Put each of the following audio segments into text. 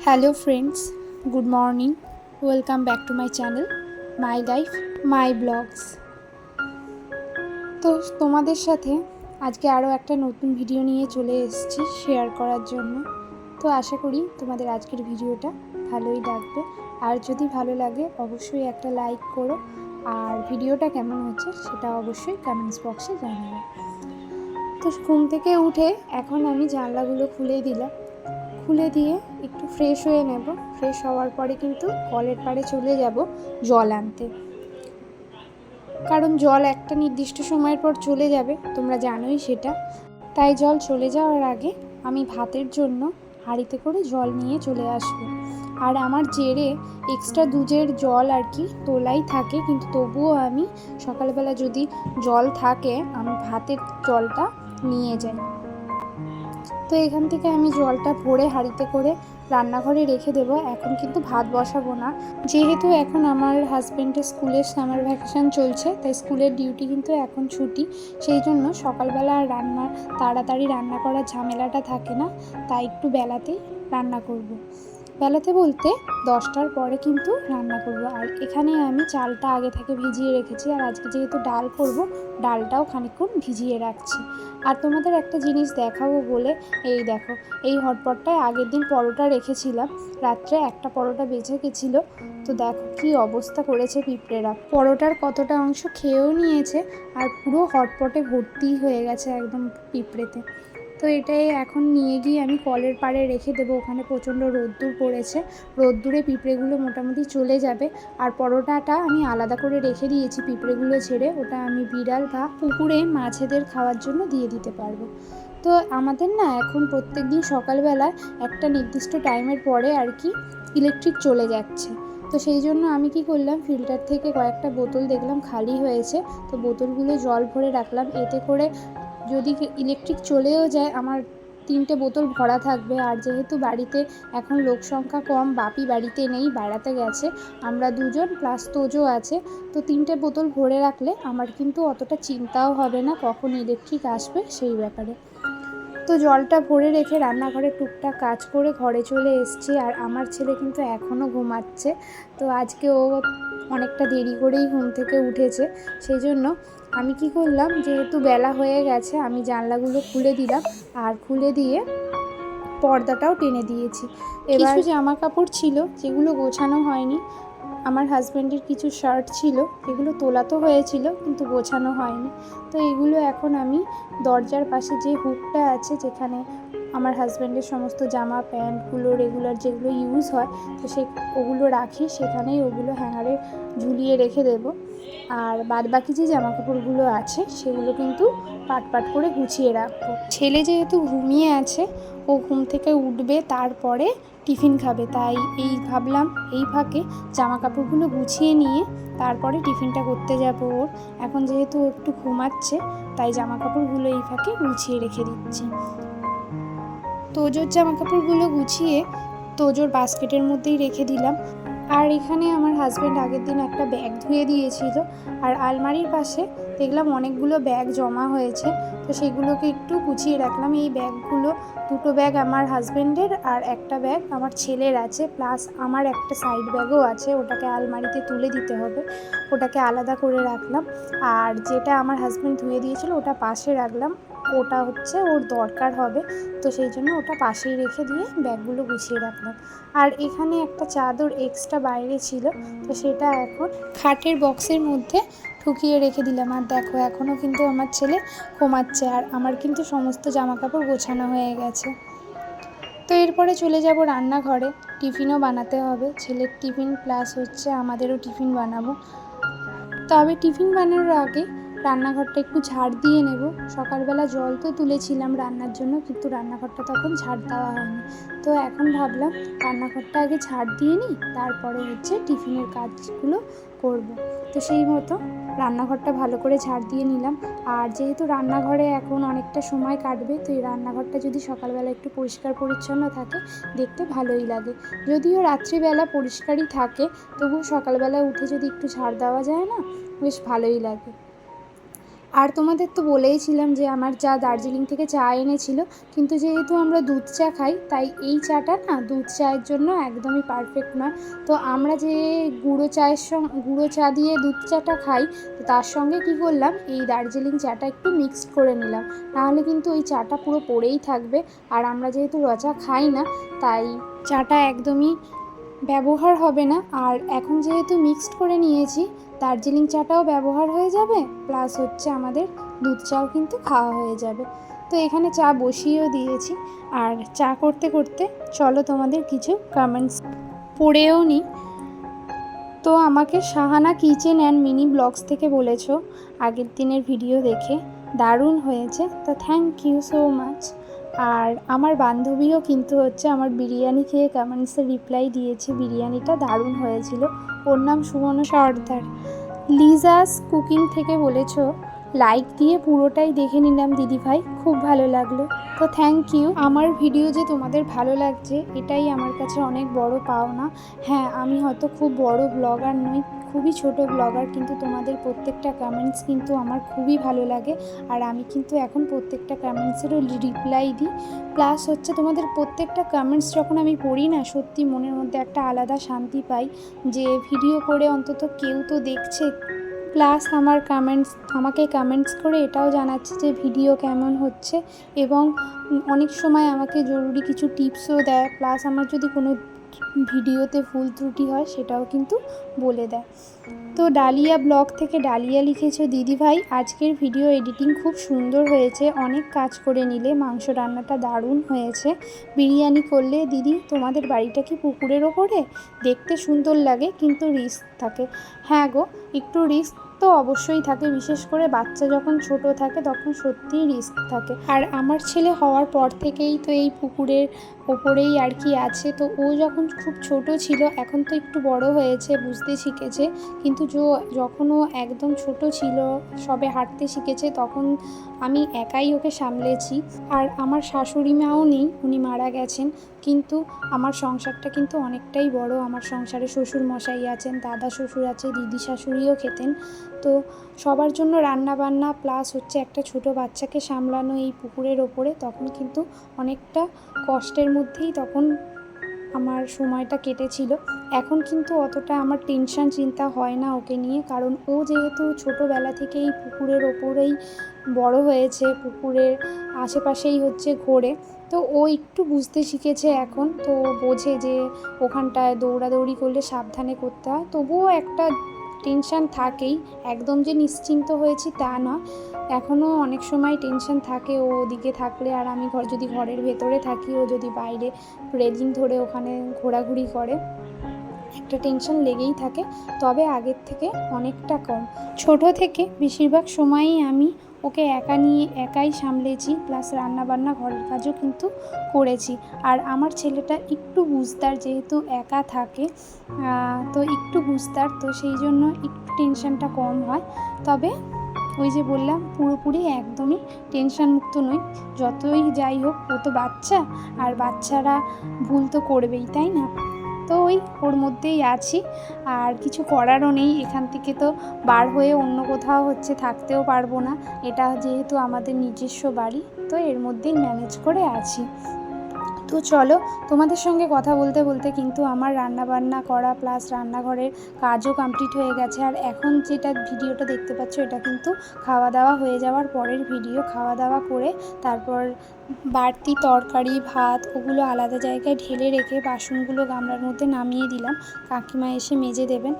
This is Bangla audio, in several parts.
Hello friends, good morning. Welcome back to my channel my life my blogs. তো তোমাদের সাথে আজকে আরও একটা নতুন ভিডিও নিয়ে চলে এসেছি শেয়ার করার জন্য। তো আশা করি তোমাদের আজকের ভিডিওটা ভালোই লাগবে, আর যদি ভালো লাগে অবশ্যই একটা লাইক করো, আর ভিডিওটা কেমন হচ্ছে সেটা অবশ্যই কমেন্টস বক্সে জানাবে। তো ঘুম থেকে উঠে এখন আমি জানলাগুলো খুলে দিলাম, খুলে দিয়ে একটু ফ্রেশ হয়ে নেব। ফ্রেশ হওয়ার পরে কিন্তু কলের পাড়ে চলে যাব জল আনতে, কারণ জল একটা নির্দিষ্ট সময়ের পর চলে যাবে, তোমরা জানোই সেটা। তাই জল চলে যাওয়ার আগে আমি ভাতের জন্য হাঁড়িতে করে জল নিয়ে চলে আসব। আর আমার জেরে এক্সট্রা দুজের জল আর কি তোলাই থাকে, কিন্তু তবুও আমি সকালবেলা যদি জল থাকে আমি ভাতের জলটা নিয়ে যাই। তো এখান থেকে আমি জলটা ভরে হাঁড়িতে করে রান্নাঘরে রেখে দেব। এখন কিন্তু ভাত বসাবো না, যেহেতু এখন আমার হাজব্যান্ডের স্কুলের সামার ভ্যাকেশান চলছে, তাই স্কুলের ডিউটি কিন্তু এখন ছুটি। সেই জন্য সকালবেলা আর তাড়াতাড়ি রান্না করার ঝামেলাটা থাকে না, তাই একটু বেলাতেই রান্না করব। বেলাতে বলতে 10টার পরে কিন্তু রান্না করব। আর এখানে আমি চালটা আগে থেকে ভিজিয়ে রেখেছি, আর আজকে যেহেতু ডাল করব ডালটাও খানিকক্ষণ ভিজিয়ে রাখছি। আর তোমাদের একটা জিনিস দেখাবো বলে, এই দেখো, এই হটপটটায় আগের দিন পরোটা রেখেছিলাম, রাত্রে একটা পরোটা বেঁচে গেছিলো। তো দেখো কি অবস্থা করেছে পিঁপড়েরা। পরোটার কতটা অংশ খেয়েও নিয়েছে, আর পুরো হটপটে ভর্তি হয়ে গেছে একদম পিঁপড়েতে। তো এটাই এখন নিয়ে গিয়ে আমি কলের পাড়ে রেখে দেবো। ওখানে প্রচণ্ড রোদ্দুর পড়েছে, রোদ্দুরে পিঁপড়েগুলো মোটামুটি চলে যাবে। আর পরোটাটা আমি আলাদা করে রেখে দিয়েছি পিঁপড়েগুলো ছেড়ে, ওটা আমি বিড়াল বা পুকুরে মাছেদের খাওয়ার জন্য দিয়ে দিতে পারবো। তো আমাদের না এখন প্রত্যেক দিন সকালবেলা একটা নির্দিষ্ট টাইমের পরে আর কি ইলেকট্রিক চলে যাচ্ছে। তো সেই জন্য আমি কি করলাম, ফিল্টার থেকে কয়েকটা বোতল দেখলাম খালি হয়েছে, তো বোতলগুলো জল ভরে রাখলাম। এতে করে যদি ইলেকট্রিক চলেও যায় আমার 3টে বোতল ভরা থাকবে। আর যেহেতু বাড়িতে এখন লোক সংখ্যা কম, বাপি বাড়িতে নেই, বেড়াতে গেছে, আমরা দুজন প্লাস তোজো আছে, তো 3টে বোতল ভরে রাখলে আমার কিন্তু অতটা চিন্তাও হবে না কখন ইলেকট্রিক আসবে সেই ব্যাপারে। তো জলটা ভরে রেখে রান্নাঘরে টুকটাক কাজ করে ঘরে চলে এসেছি। আর আমার ছেলে কিন্তু এখনও ঘুমাচ্ছে, তো আজকে ও অনেকটা দেরি করেই ঘুম থেকে উঠেছে। সেই জন্য আমি কি করলাম, যেহেতু বেলা হয়ে গেছে আমি জানলাগুলো খুলে দিলাম, আর খুলে দিয়ে পর্দাটাও টেনে দিয়েছি। এবার কিছু জামা কাপড় ছিল যেগুলো গোছানো হয়নি, আমার হাজব্যান্ডের কিছু শার্ট ছিল যেগুলো তোলা তো হয়েছিল কিন্তু গোছানো হয়নি। তো এগুলো এখন আমি দরজার পাশে যে হুকটা আছে, যেখানে আমার হাজব্যান্ডের সমস্ত জামা প্যান্টগুলো রেগুলার যেগুলো ইউজ হয়, তো ওগুলো রাখি, সেখানেই ওগুলো হ্যাঙ্গারে ঝুলিয়ে রেখে দেব। আর বাদবাকি যে জামা কাপড়গুলো আছে সেগুলো কিন্তু পাট পাট করে গুছিয়ে রাখবো। ছেলে যেহেতু ঘুমিয়ে আছে, ও ঘুম থেকে উঠবে, তারপরে টিফিন খাবে, তাই ভাবলাম এই ফাঁকে জামা কাপড়গুলো গুছিয়ে নিয়ে তারপরে টিফিনটা করতে যাব ওর। এখন যেহেতু ও একটু ঘুমাচ্ছে, তাই জামা কাপড়গুলো এই ফাঁকে গুছিয়ে রেখে দিচ্ছি। তোজোর জামা কাপড়গুলো গুছিয়ে তোজোর বাস্কেটের মধ্যেই রেখে দিলাম। আর এখানে আমার হাজব্যান্ড আগের দিন একটা ব্যাগ ধুয়ে দিয়েছিল, আর আলমারির পাশে দেখলাম অনেকগুলো ব্যাগ জমা হয়েছে, তো সেগুলোকে একটু গুছিয়ে রাখলাম। এই ব্যাগগুলো, 2টো ব্যাগ আমার হাজব্যান্ডের আর একটা ব্যাগ আমার ছেলের আছে, প্লাস আমার একটা সাইড ব্যাগও আছে, ওটাকে আলমারিতে তুলে দিতে হবে, ওটাকে আলাদা করে রাখলাম। আর যেটা আমার হাজব্যান্ড ধুয়ে দিয়েছিল ওটা পাশে রাখলাম, ওটা হচ্ছে ওর দরকার হবে, তো সেই জন্য ওটা পাশেই রেখে দিয়ে ব্যাগগুলো গুছিয়ে রাখলাম। আর এখানে একটা চাদর এক্সট্রা বাইরে ছিল, তো সেটা এখন খাটের বক্সের মধ্যে ঢুকিয়ে রেখে দিলাম। আর দেখো এখনও কিন্তু আমার ছেলে ঘুমাচ্ছে, আর আমার কিন্তু সমস্ত জামা কাপড় গোছানো হয়ে গেছে। তো এরপরে চলে যাব রান্নাঘরে, টিফিনও বানাতে হবে, ছেলের টিফিন প্লাস হচ্ছে আমাদেরও টিফিন বানাবো। তবে টিফিন বানানোর আগে রান্নাঘরটা একটু ঝাড় দিয়ে নেব। সকালবেলা জল তো তুলেছিলাম রান্নার জন্য, কিন্তু রান্নাঘরটা তখন ঝাড় দেওয়া হয়নি, তো এখন ভাবলাম রান্নাঘরটা আগে ঝাড় দিয়ে নিই, তারপরে হচ্ছে টিফিনের কাজগুলো করব। তো সেই মতো রান্নাঘরটা ভালো করে ঝাড় দিয়ে নিলাম। আর যেহেতু রান্নাঘরে এখন অনেকটা সময় কাটবে, তো এই রান্নাঘরটা যদি সকালবেলা একটু পরিষ্কার পরিচ্ছন্ন থাকে দেখতে ভালোই লাগে। যদিও রাত্রিবেলা পরিষ্কারই থাকে, তবুও সকালবেলা উঠে যদি একটু ঝাড় দেওয়া যায় না, বেশ ভালোই লাগে। আর তোমাদের তো বলেইছিলাম যে আমার যা দার্জিলিং থেকে চা এনেছিল, কিন্তু যেহেতু আমরা দুধ চা খাই তাই এই চাটা না দুধ চায়ের জন্য একদমই পারফেক্ট নয়। তো আমরা যে গুঁড়ো চা দিয়ে দুধ চাটা খাই, তো তার সঙ্গে কি করলাম, এই দার্জিলিং চাটা একটু মিক্সড করে নিলাম, নাহলে কিন্তু ওই চাটা পুরো পড়েই থাকবে। আর আমরা যেহেতু র চা খাই না তাই চাটা একদমই ব্যবহার হবে না। আর এখন যেহেতু মিক্সড করে নিয়েছি, দার্জিলিং চাটাও ব্যবহার হয়ে যাবে, প্লাস হচ্ছে আমাদের দুধ চাও কিন্তু খাওয়া হয়ে যাবে। তো এখানে চা বসিয়েও দিয়েছি। আর চা করতে করতে চলো তোমাদের কিছু কমেন্টস পড়েও নিই। তো আমাকে Shahana kitchen and mini blogs থেকে বলেছো আগের দিনের ভিডিও দেখে দারুণ হয়েছে, তো থ্যাংক ইউ সো মাচ। আর আমার বান্ধবীও কিন্তু হচ্ছে আমার বিরিয়ানি খেয়ে কমেন্টসে রিপ্লাই দিয়েছে, বিরিয়ানিটা দারুণ হয়েছিল। ওর নাম সুমন সর্দার। লিজাস কুকিং থেকে বলেছো লাইক দিয়ে পুরোটাই দেখে নিলাম দিদিভাই, খুব ভালো লাগলো। তো থ্যাংক ইউ। আমার ভিডিও যে তোমাদের ভালো লাগছে এটাই আমার কাছে অনেক বড় পাওনা। হ্যাঁ, আমি হয়তো খুব বড় ব্লগার নই, খুবই ছোট ব্লগার, কিন্তু তোমাদের প্রত্যেকটা কমেন্টস কিন্তু আমার খুবই ভালো লাগে। আর আমি কিন্তু এখন প্রত্যেকটা কমেন্টসেরও রিপ্লাই দিই। প্লাস হচ্ছে তোমাদের প্রত্যেকটা কমেন্টস যখন আমি পড়ি না, সত্যি মনের মধ্যে একটা আলাদা শান্তি পাই যে ভিডিও করে অন্তত কেউ তো দেখছে, প্লাস আমাকে কমেন্টস করে এটাও জানাচ্ছে যে ভিডিও কেমন হচ্ছে, এবং অনেক সময় আমাকে জরুরি কিছু টিপসও দেয়। প্লাস আমার যদি কোনো ভিডিওতে ভুল ত্রুটি হয় সেটাও কিন্তু বলে দেয়। তো ডালিয়া ব্লগ থেকে ডালিয়া লিখেছো দিদিভাই আজকের ভিডিও এডিটিং খুব সুন্দর হয়েছে, অনেক কাজ করে নিলে, মাংস রান্নাটা দারুণ হয়েছে। বিরিয়ানি করলে দিদি তোমাদের বাড়িটা কি পুকুরের ওপরে? দেখতে সুন্দর লাগে কিন্তু রিস্ক থাকে। হ্যাঁ গো, একটু রিস্ক তো অবশ্যই থাকে, বিশেষ করে বাচ্চা যখন ছোট থাকে তখন সত্যিই রিস্ক থাকে। আর আমার ছেলে হওয়ার পর থেকেই তো এই পুকুরের ওপরেই আর কি আছে। তো ও যখন খুব ছোট ছিল, এখন তো একটু বড় হয়েছে, বুঝতে শিখেছে, কিন্তু যখন ও একদম ছোট ছিল, সবে হাঁটতে শিখেছে, তখন আমি একাই ওকে সামলেছি। আর আমার শাশুড়ি মাও নেই, উনি মারা গেছেন, কিন্তু আমার সংসারটা কিন্তু অনেকটাই বড়। আমার সংসারে শ্বশুর মশাই আছেন, দাদা শ্বশুর আছে, দিদি শাশুড়িও খেতেন। তো সবার জন্য রান্না বান্না প্লাস হচ্ছে একটা ছোট বাচ্চাকে সামলানো এই পুকুরের ওপরে, তখন কিন্তু অনেকটা কষ্টের মধ্যেই তখন আমার সময়টা কেটেছিল। এখন কিন্তু অতটা আমার টেনশন চিন্তা হয় না ওকে নিয়ে, কারণ ও যেহেতু ছোটোবেলা থেকেই পুকুরের ওপরেই বড় হয়েছে, পুকুরের আশেপাশেই হচ্ছে ঘোরে, তো ও একটু বুঝতে শিখেছে এখন। তো বোঝে যে ওখানটায় দৌড়াদৌড়ি করলে সাবধানে করতে হয়, তবুও একটা টেনশান থাকেই, একদম যে নিশ্চিন্ত হয়েছি তা না, এখনও অনেক সময় টেনশান থাকে ও ওদিকে থাকলে। আর আমি যদি ঘরের ভেতরে থাকি, ও যদি বাইরে রেলিং ধরে ওখানে ঘোরাঘুরি করে, একটা টেনশন লেগেই থাকে। তবে আগের থেকে অনেকটা কম। ছোট থেকে বেশিরভাগ সময়ই আমি ওকে একাই সামলেছি, প্লাস রান্নাবান্না ঘরের কাজও কিন্তু করেছি। আর আমার ছেলেটা একটু বুঝতার, যেহেতু একা থাকে, তো একটু বুঝতার, তো সেই জন্য একটু টেনশনটা কম হয়। তবে ওই যে বললাম, পুরোপুরি একদমই টেনশন মুক্ত নই। যতই যাই হোক, ও তো বাচ্চা, আর বাচ্চারা ভুল তো করবেই, তাই না? তো ওর মধ্যেই আছি, আর কিছু করারও নেই। এখান থেকে তো বার হয়ে অন্য কোথাও হচ্ছে থাকতেও পারবো না, এটা যেহেতু আমাদের নিজস্ব বাড়ি, তো এর মধ্যেই ম্যানেজ করে আছি। তো চলো, তোমাদের সঙ্গে কথা বলতে বলতে কিন্তু আমার রান্নাবান্না করা প্লাস রান্নাঘরের কাজও কমপ্লিট হয়ে গেছে। আর এখন যেটা ভিডিওটা দেখতে পাচ্ছ, এটা কিন্তু খাওয়া দাওয়া হয়ে যাওয়ার পরের ভিডিও। খাওয়া দাওয়া করে তারপর বাড়তি তরকারি ভাত ওগুলো আলাদা জায়গায় ঢেলে রেখে বাসনগুলো গামলার মধ্যে নামিয়ে দিলাম, কাকিমা এসে মেজে দেবেন।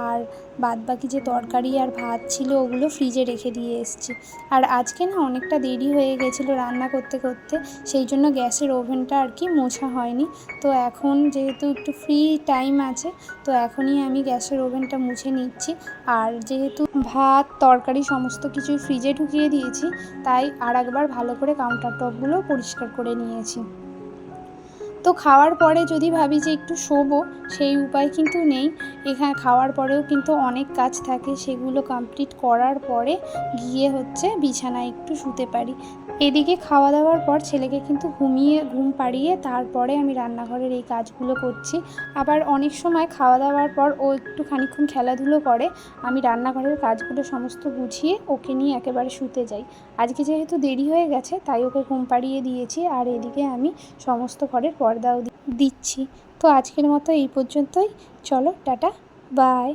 আর বাদবাকি যে তরকারি আর ভাত ছিল ওগুলো ফ্রিজে রেখে দিয়ে এসেছি। আর আজকে না অনেকটা দেরি হয়ে গেছিলো রান্না করতে করতে, সেই জন্য গ্যাসের ওভেনটা আর কি মোছা হয়নি। তো এখন যেহেতু একটু ফ্রি টাইম আছে, তো এখনই আমি গ্যাসের ওভেনটা মুছে নিচ্ছি। আর যেহেতু ভাত তরকারি সমস্ত কিছুই ফ্রিজে ঢুকিয়ে দিয়েছি, তাই আর একবার ভালো করে কাউন্টার টপগুলো পরিষ্কার করে নিয়েছি। তো খাওয়ার পরে যদি ভাবি যে একটু শোবো, সেই উপায় কিন্তু নেই। এখানে খাওয়ার পরেও কিন্তু অনেক কাজ থাকে, সেগুলো কমপ্লিট করার পরে গিয়ে বিছানায় একটু শুতে পারি। এদিকে খাওয়া দাওয়ার পর ছেলেকে কিন্তু ঘুম পাড়িয়ে তারপরে আমি রান্নাঘরের এই কাজগুলো করছি। আবার অনেক সময় খাওয়া দাওয়ার পর ও একটু খানিকক্ষণ খেলাধুলো করে, আমি রান্নাঘরের কাজগুলো সমস্ত গুছিয়ে ওকে নিয়ে একেবারে শুতে যাই। আজকে যেহেতু দেরি হয়ে গেছে তাই ওকে ঘুম পাড়িয়ে দিয়েছি, আর এদিকে আমি সমস্ত ঘরের পর্দাও দিচ্ছি। তো আজকের মতো এই পর্যন্তই। চলো টাটা, বাই।